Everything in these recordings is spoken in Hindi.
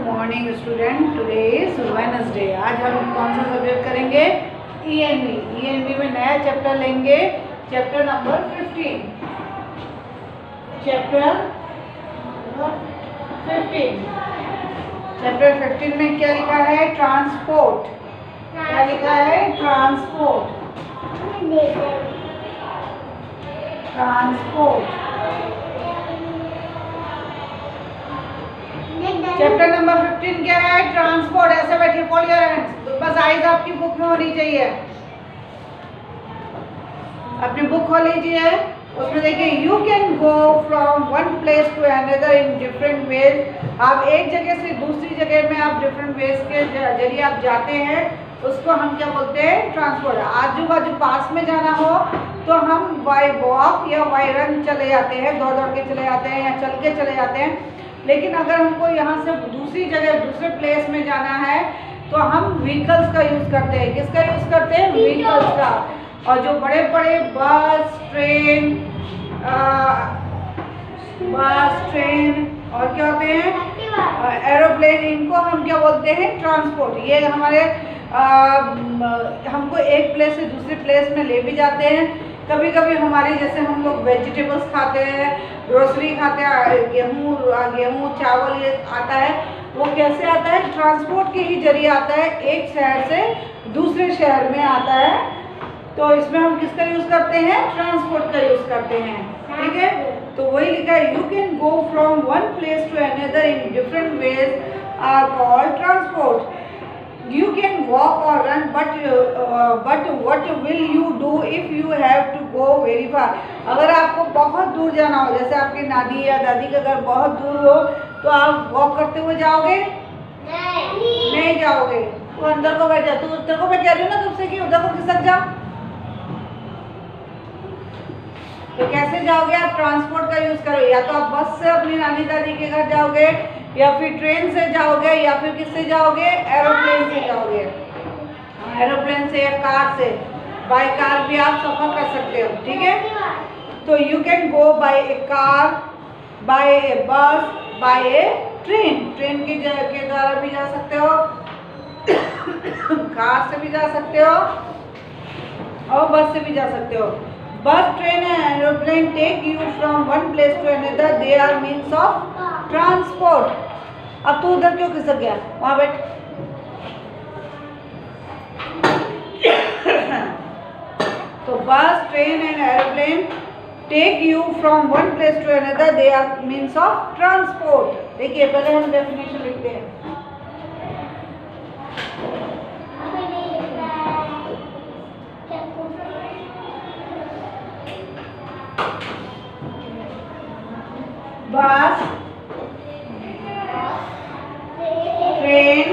Morning student, today is Wednesday. आज हम कौन सा सब्जेक्ट करेंगे? ईएनवी। ईएनवी में नया चैप्टर लेंगे, चैप्टर नंबर 15। चैप्टर 15 में क्या लिखा है? ट्रांसपोर्ट। क्या लिखा है? ट्रांसपोर्ट। चैप्टर नंबर 15 क्या है? ट्रांसपोर्ट। ऐसे बैठिए, फोल्ड योर हैंड्स। बस आइज आपकी बुक में होनी चाहिए। अपनी बुक खोल लीजिए, उसमें देखिए you can go from one place to another in different ways. आप एक जगह से दूसरी जगह में आप डिफरेंट वेज के जरिए आप जाते हैं, उसको हम क्या बोलते हैं? ट्रांसपोर्ट। आजू बाजू पास में जाना हो तो हम बाय वॉक या बाय रन चले जाते हैं, दौड़ दौड़ के चले जाते हैं या चल के चले जाते हैं। लेकिन अगर हमको यहाँ से दूसरी जगह दूसरे प्लेस में जाना है तो हम व्हीकल्स का यूज़ करते हैं। किसका यूज़ करते हैं? व्हीकल्स का। और जो बड़े बड़े बस, ट्रेन और क्या होते हैं? एरोप्लेन, इनको हम क्या बोलते हैं? ट्रांसपोर्ट। ये हमारे हमको एक प्लेस से दूसरे प्लेस में ले भी जाते हैं। कभी कभी हमारे जैसे हम लोग वेजिटेबल्स खाते हैं, ग्रोसरी खाते हैं, गेहूँ चावल ये आता है, वो कैसे आता है? ट्रांसपोर्ट के ही जरिए आता है, एक शहर से दूसरे शहर में आता है। तो इसमें हम किसका यूज़ करते हैं? ट्रांसपोर्ट का यूज़ करते हैं। ठीक है, तो वही लिखा है, you can go from one place to another in different ways are called transport. You can walk or run, but what will you do if you have to go very far? अगर आपको बहुत दूर जाना हो, जैसे आपकी नानी या दादी का घर बहुत दूर हो, तो आप वॉक करते हुए जाओगे? नहीं जाओगे। तो अंदर को बैठ जा। तू तेरे को मैं कह रही हूँ ना तुमसे कि उधर को खिसक जा। तो कैसे जाओगे आप? ट्रांसपोर्ट का यूज़ करो। या तो आप बस से अपनी नानी दादी के घर जाओगे, या फिर ट्रेन से जाओगे, या फिर किससे जाओगे? एरोप्लेन से जाओगे। एरोप्लेन से या कार से, बाय कार भी आप सफ़र कर सकते हो। ठीक है, तो you can go by a car, by a bus, by A train. Train के द्वारा भी जा सकते हो, कार से भी जा सकते हो और बस से भी जा सकते हो। Bus, train and aeroplane take you from one place to another, they are means of transport. अब तू उधर क्यों खिसक गया? वहां बैठ। तो bus, train and aeroplane take you from one place to another, they are means of transport. देखिए, पहले हम डेफिनेशन लिखते हैं। Bus, train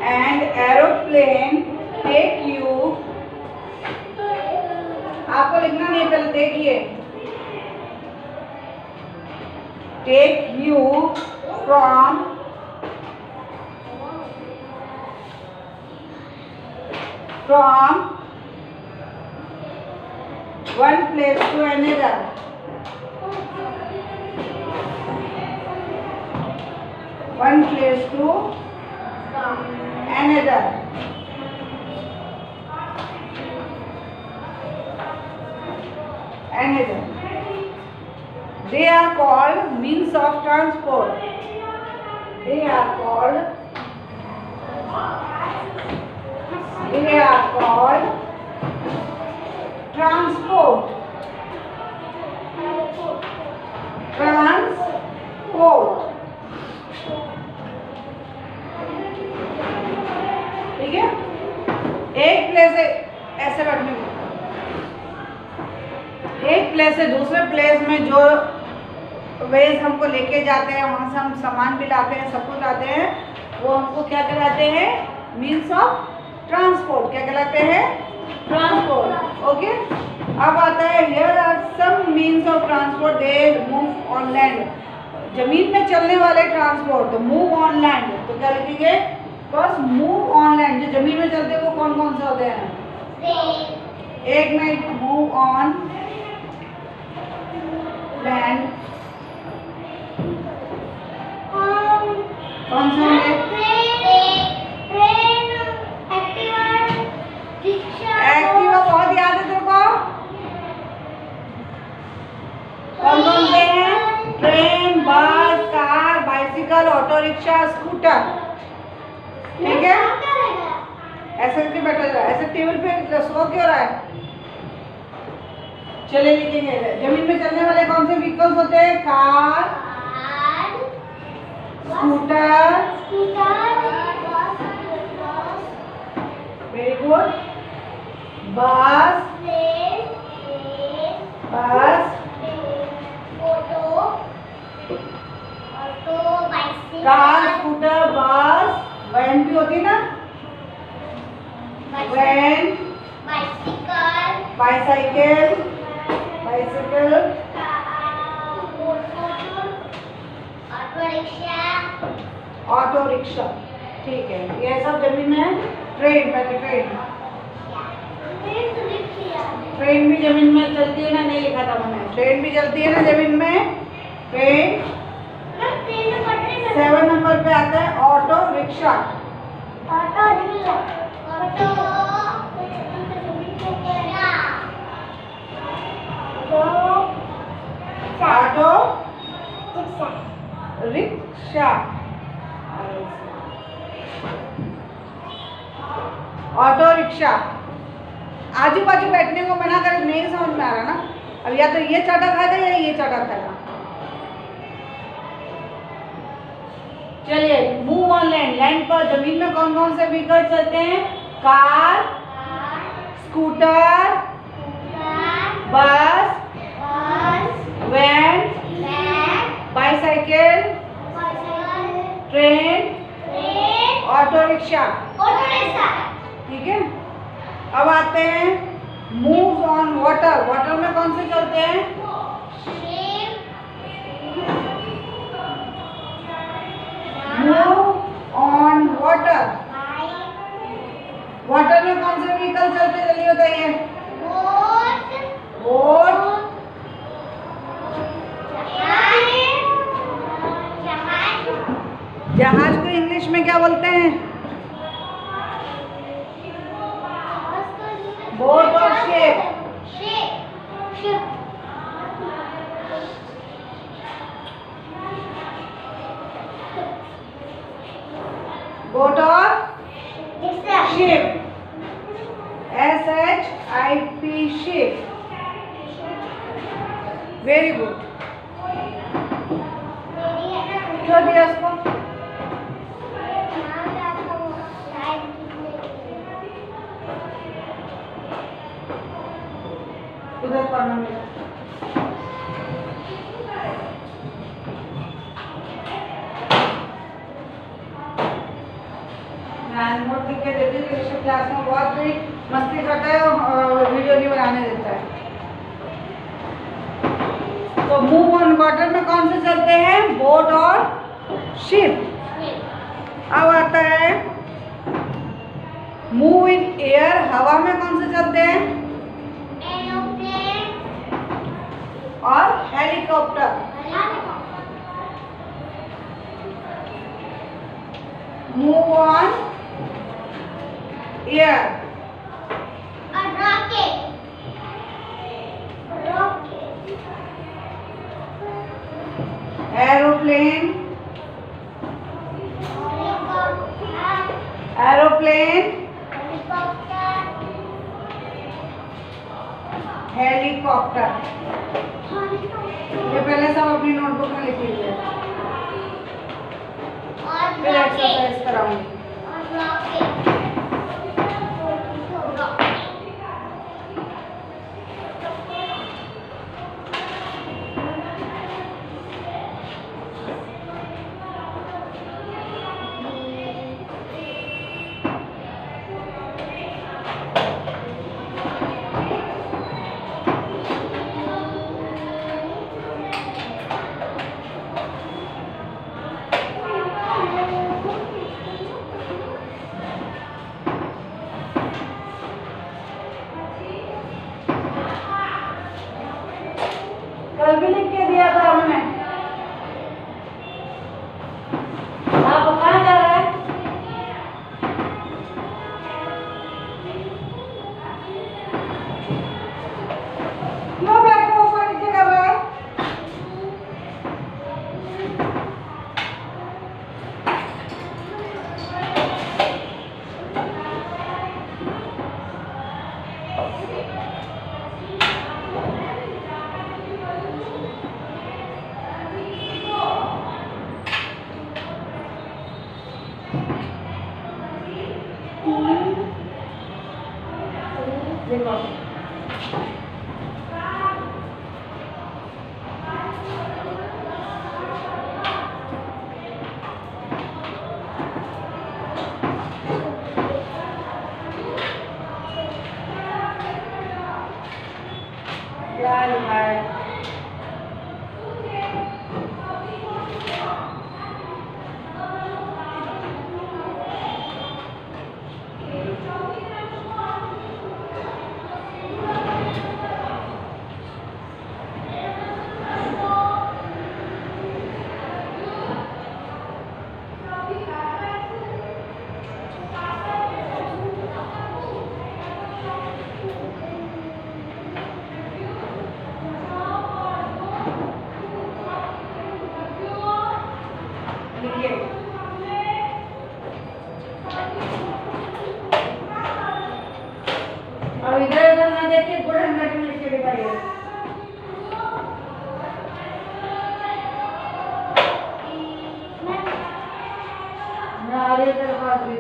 and aeroplane take you, आपको लिखना नहीं, पहले देखिए, take you from one place to another. One place to another. They are called means of transport. They are called transport. ठीक है, एक प्लेस से ऐसे बैठने को, एक प्लेस से दूसरे प्लेस में जो वेज हमको लेके जाते हैं, वहाँ से हम सामान भी लाते हैं, सब कुछ लाते हैं, वो हमको क्या कहलाते हैं? Means of transport. क्या कहलाते हैं? ट्रांसपोर्ट। ओके, अब आता है here are some means of transport they move on land. जमीन में चलने वाले ट्रांसपोर्ट, तो मूव ऑन लैंड, तो क्या लिखेंगे? फर्स्ट मूव ऑन लैंड, जो जमीन में चलते हैं वो कौन कौन से होते हैं? एक मिनट, मूव ऑन लैंड कौन से होंगे? एक्टिवा बहुत याद है तेरे को? कौन कौन से हैं? ट्रेन, बस, car, bicycle, auto rickshaw, scooter. ठीक है, ऐसे करके बैठा जा, ऐसे टेबल पे सो क्यों रहा है? चले लिखेंगे, जमीन में चलने वाले कौन से व्हीकल्स होते हैं? कार, स्कूटर, वेरी गुड, बस, कार, स्कूटर, बस, वैन भी होती है ना, वैन, बाइसाइकिल, ऑटो रिक्शा। ठीक है, ये सब जमीन में। ट्रेन, पहले ट्रेन भी जमीन में चलती है ना? नहीं लिखा था मैंने, ट्रेन भी चलती है ना जमीन में? ट्रेन। 7 नंबर पे आता है auto rickshaw. Auto rickshaw auto rickshaw. आजू बाजू बैठने को मना कर, नहीं समझ में आ रहा ना? अब या तो ये चाटा खाएगा या ये चाटा खाएगा। चलिए, मूव ऑन लैंड। लैंड पर जमीन में कौन कौन से व्हीकल चलते हैं? Car, scooter, bus, van, bicycle, train, auto rickshaw. ठीक है, अब आते हैं मूव ऑन वाटर। वाटर में कौन से चलते हैं? Move on water. वाटर में कौन से व्हीकल चलते, जल्दी बताइए? बोट, जहाज को इंग्लिश में क्या बोलते हैं? बोट और शिप। बोट और ship, SHIP, ship. Very good. क्यों दिया इसको? उधर पढ़ना मेरा। नोट लिख के देती हूँ, क्लास में बहुत भी मस्ती करता है और वीडियो नहीं बनाने देता है। तो मूव ऑन वाटर में कौन से चलते हैं? बोट और शिप। अब आता है मूव इन एयर। हवा में कौन से चलते हैं? और helicopter. Move on air, aeroplane, helicopter. ये पहले सब अपनी नोटबुक में लिख लीजिए, फिर एक्सरसाइज कराऊंगी। देखो अब इधर उधर ना देखे गुड हैंडराइटिंग में लिख के दिखाइए। तेरे पास भी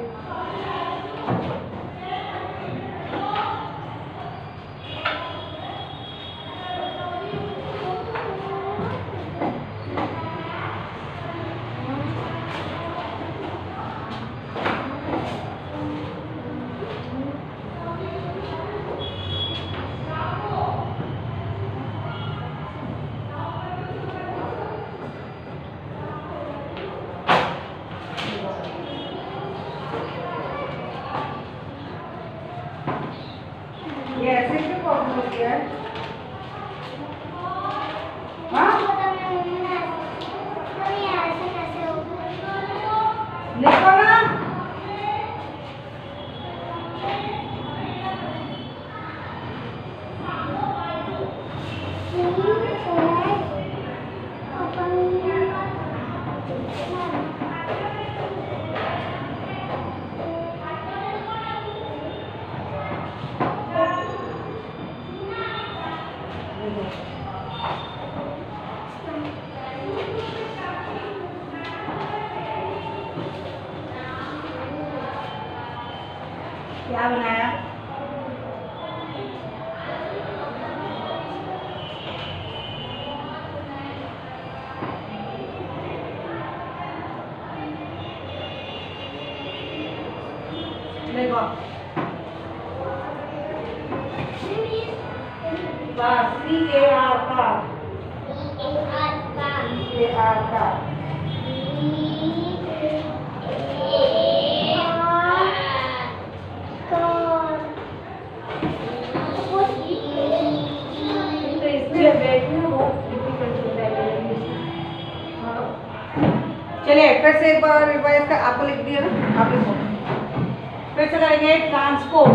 ये ऐसे क्यों प्रॉब्लम होती है? हाँ लिखो ना। क्या बनाया? देखो CAR का चलिए फिर से एक बार रिवाइज कर, आपको लिख दिया ना, आप लिखो। फिर से करेंगे। Transport,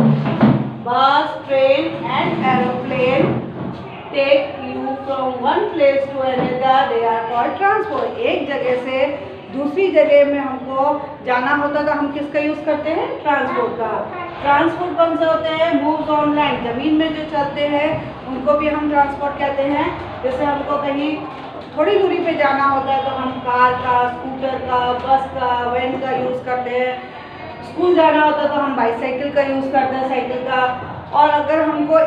bus, train and aeroplane take you from one place to another, they are called transport. एक जगह से दूसरी जगह में हमको जाना होता तो हम किसका यूज़ करते हैं? ट्रांसपोर्ट का। ट्रांसपोर्ट कौन सा होते हैं? मूव्स ऑन लैंड, ज़मीन में जो चलते हैं उनको भी हम ट्रांसपोर्ट कहते हैं। जैसे हमको कहीं थोड़ी दूरी पे जाना होता है तो हम कार का, स्कूटर का, बस का, वैन का यूज़ करते हैं। स्कूल जाना होता है तो हम बाईसाइकिल का यूज़ करते हैं, साइकिल का। और अगर हमको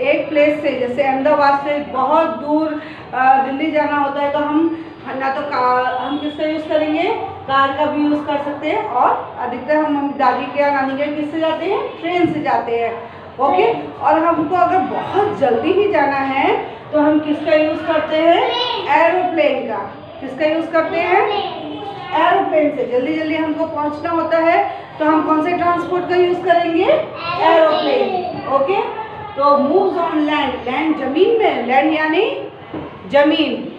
एक प्लेस से, जैसे अहमदाबाद से बहुत दूर दिल्ली जाना होता है तो हम ना तो हम किसका यूज़ करेंगे? कार का भी यूज़ कर सकते हैं। और अधिकतर हम दादी के या नानी के किससे जाते हैं? ट्रेन से जाते हैं। ओके। और हमको अगर बहुत जल्दी ही जाना है तो हम किसका यूज़ करते हैं? एरोप्लेन का। किसका यूज़ करते हैं? एरोप्लेन से। जल्दी जल्दी हमको पहुंचना होता है तो हम कौन से ट्रांसपोर्ट का यूज़ करेंगे? एरोप्लेन। ओके। तो मूव्स ऑन लैंड, लैंड जमीन में, लैंड यानी जमीन।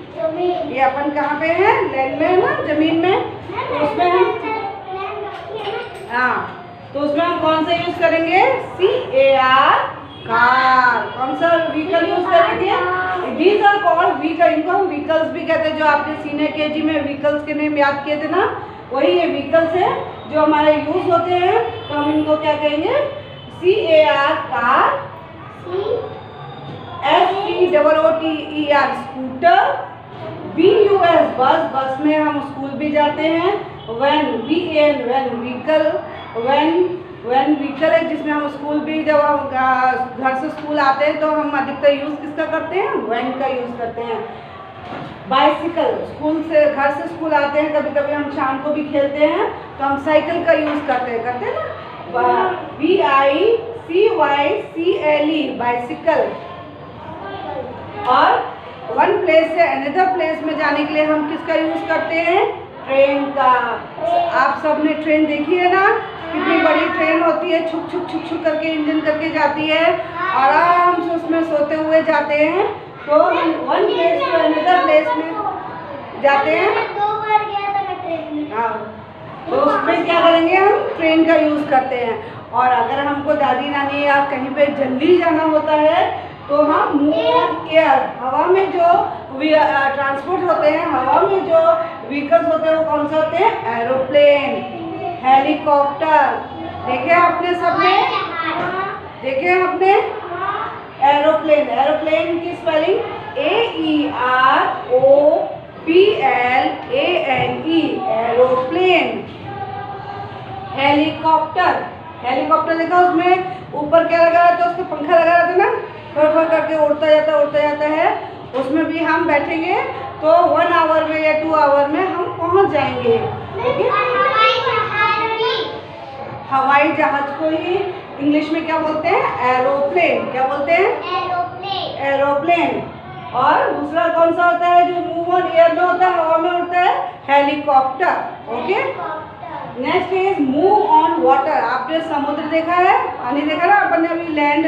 ये अपन कहाँ पे है? लैंड में है ना, जमीन में। तो उसमें हम तो उसमें हम कौन सा यूज़ करेंगे? CAR, car. कौन सा व्हीकल यूज़ करेंगे? These are called vehicle. इनको हम व्हीकल्स भी कहते हैं। जो आपने सीनियर KG में व्हीकल्स के नेम याद किए थे ना, वही ये व्हीकल्स है जो हमारे यूज़ होते हैं। तो हम इनको क्या कहेंगे? CAR car, SCOOTER scooter, BUS bus, bus में हम स्कूल भी जाते हैं। Van, VAN van vehicle, van van vehicle है जिसमें हम स्कूल भी जब हम घर से स्कूल आते हैं तो हम अधिकतर यूज़ किसका करते हैं, वैन का यूज़ करते हैं। बाइसिकल, स्कूल से घर से स्कूल आते हैं, कभी कभी हम शाम को भी खेलते हैं तो हम साइकिल का यूज़ करते हैं ना, BICYCLE बाइसिकल। और वन प्लेस से अनदर प्लेस में जाने के लिए हम किसका यूज़ करते हैं, ट्रेन का। आप सब ने ट्रेन देखी है ना, कितनी बड़ी ट्रेन होती है, छुक छुक छुक छुक करके इंजन करके जाती है, आराम से उसमें सोते हुए जाते हैं। तो हम वन प्लेस से अनदर प्लेस में जाते हैं। 2 बार गया था मैं ट्रेन में। हाँ, तो उसमें क्या करेंगे, हम ट्रेन का यूज़ करते हैं। और अगर हमको दादी नानी या कहीं पे जल्दी जाना होता है तो हम मूव ऑन एयर, हवा में जो ट्रांसपोर्ट होते हैं, हवा में जो व्हीकल्स होते हैं वो कौन से होते हैं, एरोप्लेन, हेलीकॉप्टर। देखे आपने सबने, देखे आपने एरोप्लेन। एरोप्लेन की spelling AEROPLANE, aeroplane. Helicopter, helicopter देखा, उसमें ऊपर क्या लगा रहता है, उसका पंखा लगा रहता है ना, फर फर करके उड़ता जाता है। उसमें भी हम बैठेंगे तो 1 आवर में या 2 आवर में हम पहुंच जाएंगे। हवाई जहाज को ही इंग्लिश में क्या बोलते हैं, एरोप्लेन। क्या बोलते हैं, एरोप्लेन। और दूसरा कौन सा होता है जो मूव ऑन एयर में होता है, हवा में उड़ता है, helicopter. Okay, next is move on water. आपने समुद्र देखा है, पानी देखा ना, अपन ने अभी लैंड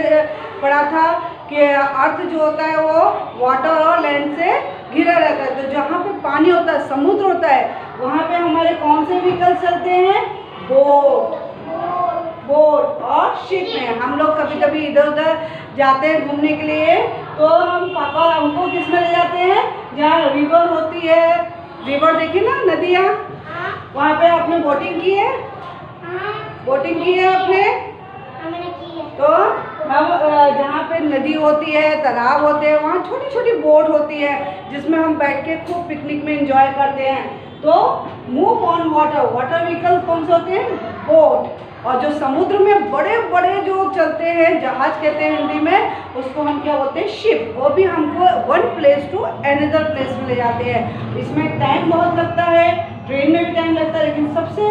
पढ़ा था कि अर्थ जो होता है वो वाटर और लैंड से घिरा रहता है। तो जहाँ पे पानी होता है, समुद्र होता है, वहाँ पे हमारे कौन से व्हीकल चलते हैं, बोट और शिप में। हम लोग कभी कभी इधर उधर जाते हैं घूमने के लिए तो हम पापा हमको किस में ले जाते हैं, जहाँ रिवर होती है, रिवर देखी ना, नदियाँ, वहाँ पे आपने बोटिंग की है, बोटिंग की है आपने। तो हम जहाँ पे नदी होती है, तालाब होते हैं, वहाँ छोटी छोटी बोट होती है जिसमें हम बैठ के खूब पिकनिक में एंजॉय करते हैं। तो move on water, water vehicle कौन से होते हैं, बोट। और जो समुद्र में बड़े बड़े जो चलते हैं, जहाज कहते हैं हिंदी में, उसको हम क्या बोलते हैं, शिप। वो भी हमको one place to another place में ले जाते हैं। इसमें टाइम बहुत लगता है, ट्रेन में भी टाइम लगता है, लेकिन सबसे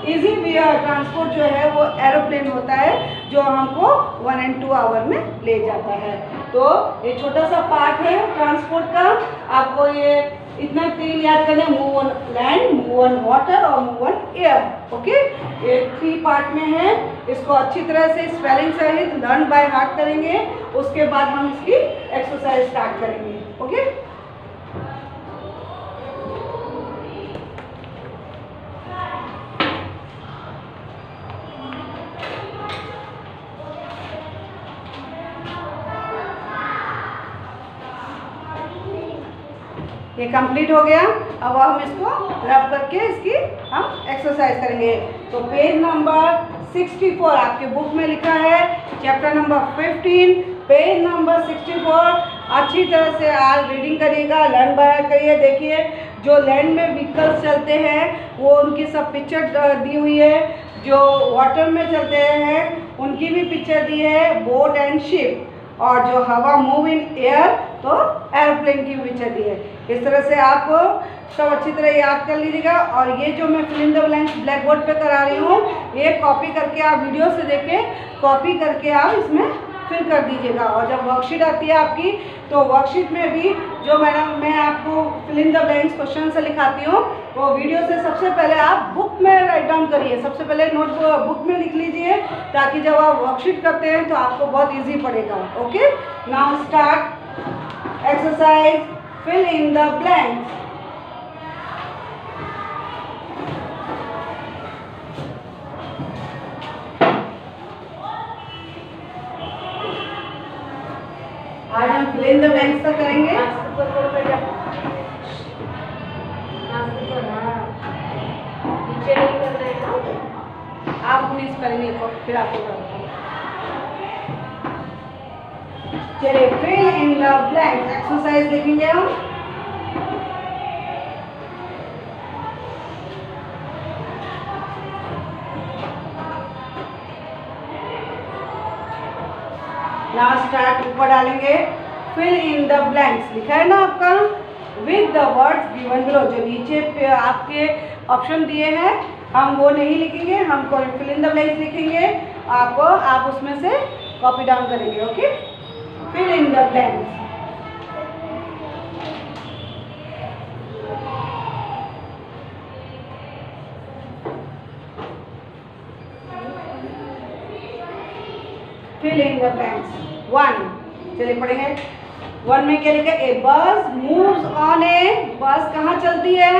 इजी ट्रांसपोर्ट जो है वो एरोप्लेन होता है, जो हमको 1 and 2 आवर में ले जाता है। तो ये छोटा सा पार्ट है ट्रांसपोर्ट का, आपको ये इतना 3 याद करना है, move on land, move on water और मूव ऑन एयर। ओके, ये 3 पार्ट में है। इसको अच्छी तरह से स्पेलिंग सहित लर्न बाय हार्ट करेंगे, उसके बाद हम इसकी एक्सरसाइज स्टार्ट करेंगे। ओके, ये कंप्लीट हो गया। अब हम इसको रब करके इसकी हम एक्सरसाइज करेंगे। तो पेज नंबर 64 आपके बुक में लिखा है, चैप्टर नंबर 15, पेज नंबर 64। अच्छी तरह से आज रीडिंग करिएगा, लर्न बाय करिए। देखिए जो लैंड में व्हीकल्स चलते हैं वो उनकी सब पिक्चर दी हुई है, जो वाटर में चलते हैं उनकी भी पिक्चर दी है, बोट एंड शिप। और जो हवा मूव इन एयर तो एयरप्लेन की पिक्चर दी है। इस तरह से आप सब अच्छी तरह याद कर लीजिएगा। और ये जो मैं fill in the blanks blackboard पर करा रही हूँ, ये कॉपी करके आप वीडियो से देख के कॉपी करके आप इसमें फिल कर दीजिएगा। और जब वर्कशीट आती है आपकी, तो वर्कशीट में भी जो मैं आपको fill in the blanks question से लिखाती हूँ, वो वीडियो से सबसे पहले आप बुक में राइट डाउन करिए। सबसे पहले नोटबुक बुक में लिख लीजिए, ताकि जब आप वर्कशीट करते हैं तो आपको बहुत ईजी पड़ेगा। Okay, now start exercise fill in the blanks. आज हम फिल इन द ब्लैंक्स का करेंगे। आप अपनी स्पेलिंग लिखो, फिर आपको करूँगा। चलिए fill in the blanks exercise देखेंगे हम। नाउ स्टार्ट, ऊपर डालेंगे फिल इन द ब्लैंक्स, लिखा है ना आपका with the words given below. जो नीचे पे आपके ऑप्शन दिए हैं हम वो नहीं लिखेंगे, हम फिल इन द ब्लैंक्स लिखेंगे। आप उसमें से कॉपी डाउन करेंगे। Okay, fill in the blanks. Fill in the blanks. 1, चलिए पढ़ेंगे। 1 में क्या लिखा है? ए बस मूव्स ऑन ए, बस कहाँ चलती है?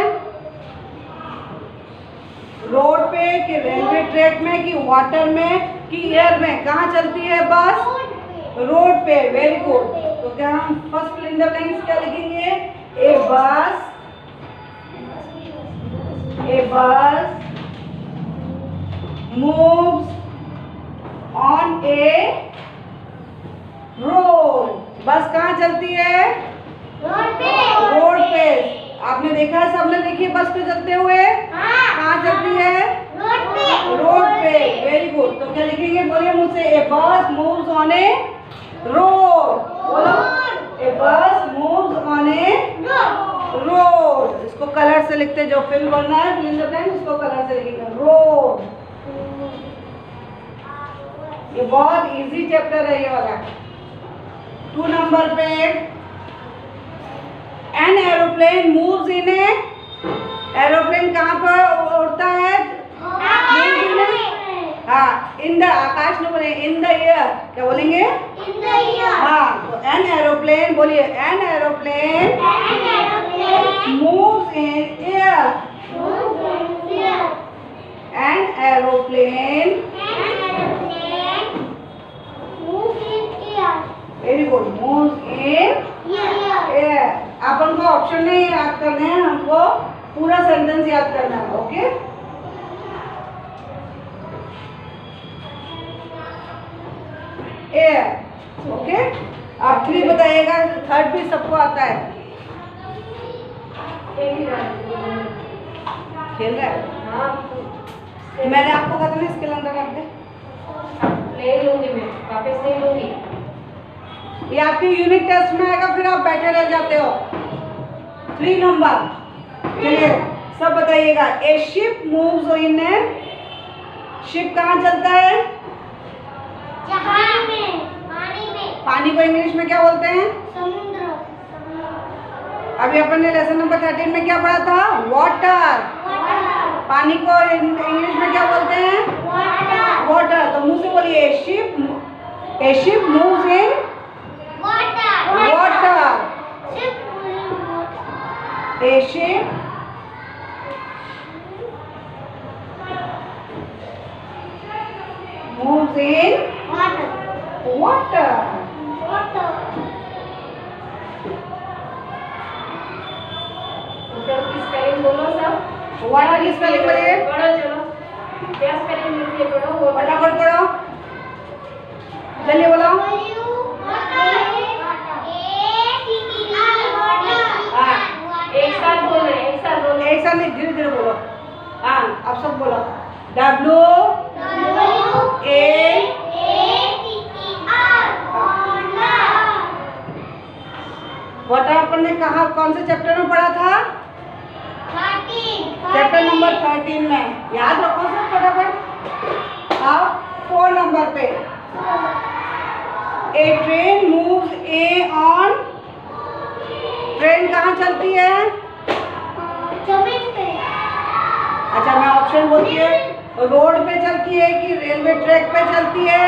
रोड पे कि रेलवे ट्रैक में कि वाटर में कि एयर में, कहाँ चलती है बस? रोड पे। Very good. तो क्या हम first fill in the blanks क्या लिखेंगे? ए बस मूव्स ऑन ए रोड। बस कहाँ चलती है? रोड पे। आपने देखा है, सबने देखी है बस पे चलते हुए? कहाँ चलती है? रोड पे। Very good. तो क्या लिखेंगे? बोलिए मुझसे। ए बस मूव्स ऑन ए रोड। बोलो, ए बस मूव्स ऑन ए रोड। इसको कलर से लिखते, जो फिल बनना है फिल इन द ब्लैंक्स, उसको कलर से लिखेंगे रोड। ये बहुत इजी चैप्टर है ये वाला। 2 नंबर पे, एन एरोप्लेन मूव्स इन ए, एरोप्लेन कहाँ पर उड़ता है? हाँ, इन द, आकाश में बोले इन द एयर, क्या बोलेंगे? हाँ, तो एन एरोप्लेन, बोलिए an aeroplane moves in air. An aeroplane, very good, moves in air. अपन को ऑप्शन नहीं याद करने हैं, हमको पूरा सेंटेंस याद करना है। Okay, air. ओके, आप 3 बताइएगा, 3rd भी सबको आता है। खेल रहा है? मैंने आपको कहा था ना इसके अंदर रख दे। नहीं लूंगी मैं, वापस नहीं लूंगी। ये आपके यूनिट टेस्ट में आएगा, फिर आप बैठे रह जाते हो। 3 नंबर, चलिए सब बताइएगा। ए ship moves in A, ship कहाँ चलता है? पानी को इंग्लिश में क्या बोलते हैं? समुद्र। अभी अपन ने लेसन नंबर 13 में क्या पढ़ा था? वाटर। पानी को इंग्लिश में क्या बोलते हैं? वाटर। तो मुंह से बोलिए, ए ship moves in water. A ship moves in water. ऊपर की स्पेलिंग बोलो सब। वाटर की स्पेलिंग बोलिए। पढ़ो चलो, क्या स्पेलिंग मिलती है पढ़ो वो फटाफट पढ़ो, चलिए बोलो। एक साथ बोलना है, एक साथ बोलो। एक साथ नहीं, धीरे धीरे बोलो। हाँ, अब सब बोलो। W A वाटर अपन ने कहा कौन से चैप्टर में पढ़ा था? चैप्टर नंबर 13 में। याद रखो सब फटाफट। अब 4 नंबर पे, a train moves a on, train कहाँ चलती है? जमीन पे। अच्छा, मैं ऑप्शन बोलती है, रोड पे चलती है कि रेलवे ट्रैक पे चलती है?